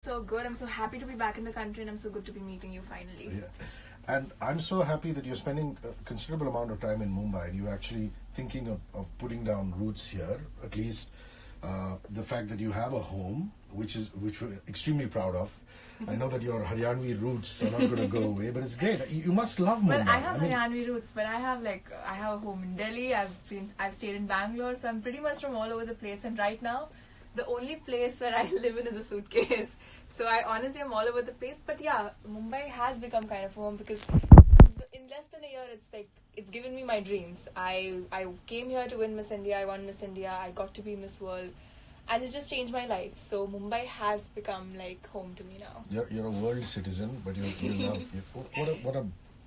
So good. I'm so happy to be back in the country, and I'm so good to be meeting you finally. Yeah. And I'm so happy that you're spending a considerable amount of time in Mumbai and you're actually thinking of putting down roots here. At least the fact that you have a home, which we're extremely proud of. I know that your Haryanvi roots are not going to go away, but it's great. You must love Mumbai. Well, I have Haryanvi roots, but I have a home in Delhi. I've stayed in Bangalore, so I'm pretty much from all over the place. And right now, the only place where I live in is a suitcase. So I honestly am all over the place. But yeah, Mumbai has become kind of home because in less than a year, it's given me my dreams. I came here to win Miss India. I won Miss India. I got to be Miss World. And it's just changed my life. So Mumbai has become like home to me now. You're a world citizen, but you love. What are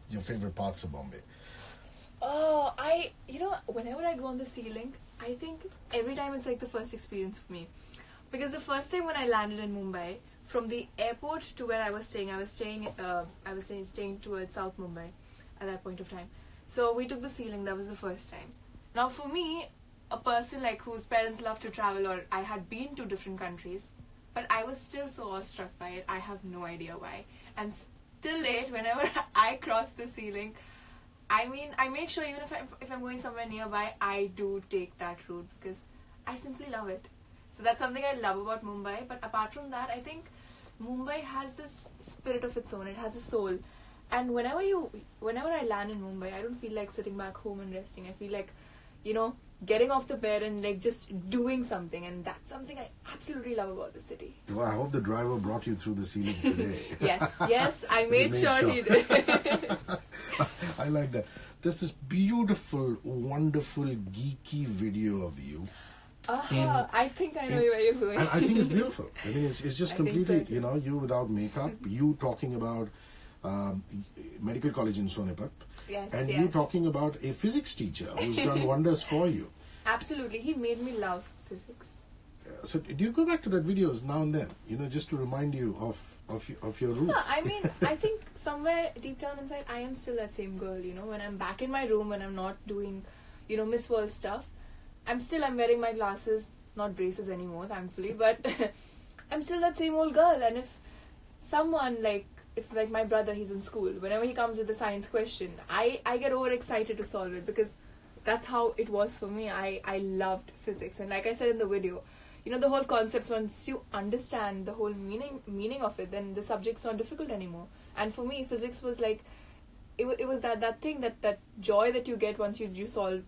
your favorite parts of Bombay? Oh, whenever I go on the ceiling, I think every time it's like the first experience for me. Because the first time when I landed in Mumbai, from the airport to where I was staying towards South Mumbai at that point of time. So we took the ceiling, that was the first time. Now for me, a person like whose parents love to travel, or I had been to different countries, but I was still so awestruck by it. I have no idea why. And till date, whenever I cross the ceiling, I make sure even if I'm going somewhere nearby, I do take that route because I simply love it. So that's something I love about Mumbai. But apart from that, I think Mumbai has this spirit of its own. It has a soul. And whenever I land in Mumbai, I don't feel like sitting back home and resting. I feel like, getting off the bed and like just doing something. And that's something I absolutely love about the city. Well, I hope the driver brought you through the ceiling today. Yes, I made sure he did. I like that. There's this beautiful, wonderful, geeky video of you. I think I know where you're going. And I think it's beautiful. I mean, it's just completely, so you without makeup, you talking about medical college in Sonipat. Yes, you talking about a physics teacher who's done wonders for you. Absolutely. He made me love physics. So do you go back to that videos now and then, just to remind you of your roots? I think somewhere deep down inside, I am still that same girl, when I'm back in my room and I'm not doing, Miss World stuff. I'm wearing my glasses, not braces anymore, thankfully, but I'm still that same old girl. And if someone if my brother, he's in school, whenever he comes with a science question, I get overexcited to solve it because that's how it was for me. I loved physics. And like I said in the video, the whole concept, once you understand the whole meaning of it, then the subject's not difficult anymore. And for me, physics was it was that thing, that joy that you get once you solve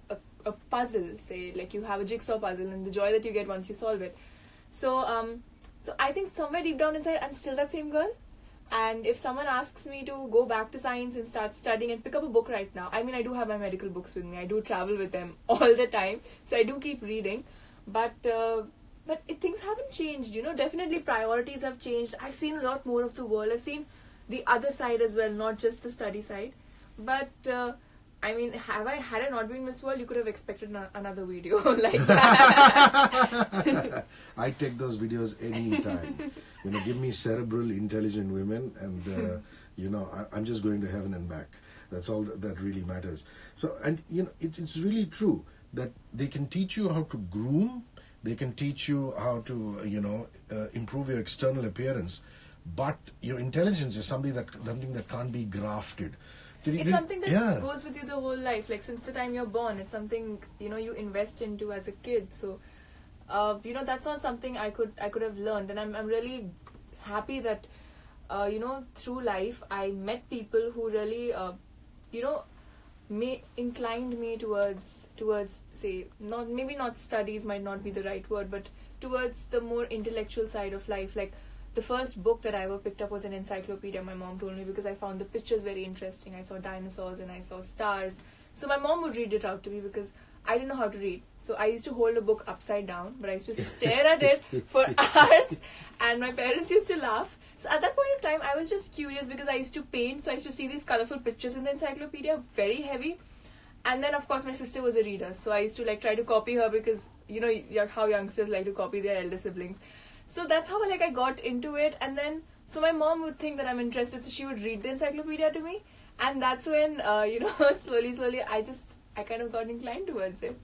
a puzzle, say, like you have a jigsaw puzzle, and the joy that you get once you solve it. So I think somewhere deep down inside, I'm still that same girl. And if someone asks me to go back to science and start studying and pick up a book right now, I do have my medical books with me. I do travel with them all the time. So I do keep reading. But things haven't changed, Definitely priorities have changed. I've seen a lot more of the world. I've seen the other side as well, not just the study side. But had I not been Miss World, you could have expected another video like that. I take those videos anytime. Give me cerebral, intelligent women, and I'm just going to heaven and back. That's all that really matters. So, and it's really true that they can teach you how to groom. They can teach you how to improve your external appearance, but your intelligence is something that can't be grafted. It's something that goes with you the whole life. Like since the time you're born, it's something you invest into as a kid. So, that's not something I could have learned, and I'm really happy that through life I met people who really inclined me towards say not studies might not be the right word, but towards the more intellectual side of life. Like the first book that I ever picked up was an encyclopedia, my mom told me, because I found the pictures very interesting. I saw dinosaurs and I saw stars. So my mom would read it out to me because I didn't know how to read. So I used to hold a book upside down, but I used to stare at it for hours, and my parents used to laugh. So at that point of time, I was just curious because I used to paint. So I used to see these colorful pictures in the encyclopedia, very heavy. And then, of course, my sister was a reader. So I used to try to copy her because, how youngsters like to copy their elder siblings. So that's how I got into it. And then, so my mom would think that I'm interested, so she would read the encyclopedia to me. And that's when, slowly, I kind of got inclined towards it.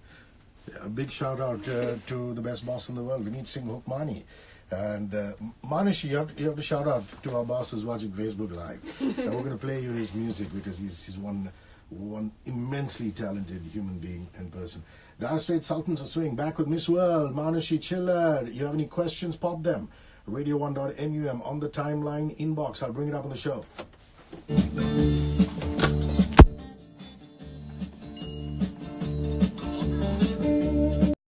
A big shout out to the best boss in the world, Vineet Singh Hukmani. And Manushi, you have to shout out to our boss who's watching Facebook Live. And we're going to play you his music because he's one immensely talented human being and person. Dire Straits Sultans of Swing, back with Miss World, Manushi Chillar. You have any questions, pop them. Radio1.mum on the timeline inbox. I'll bring it up on the show.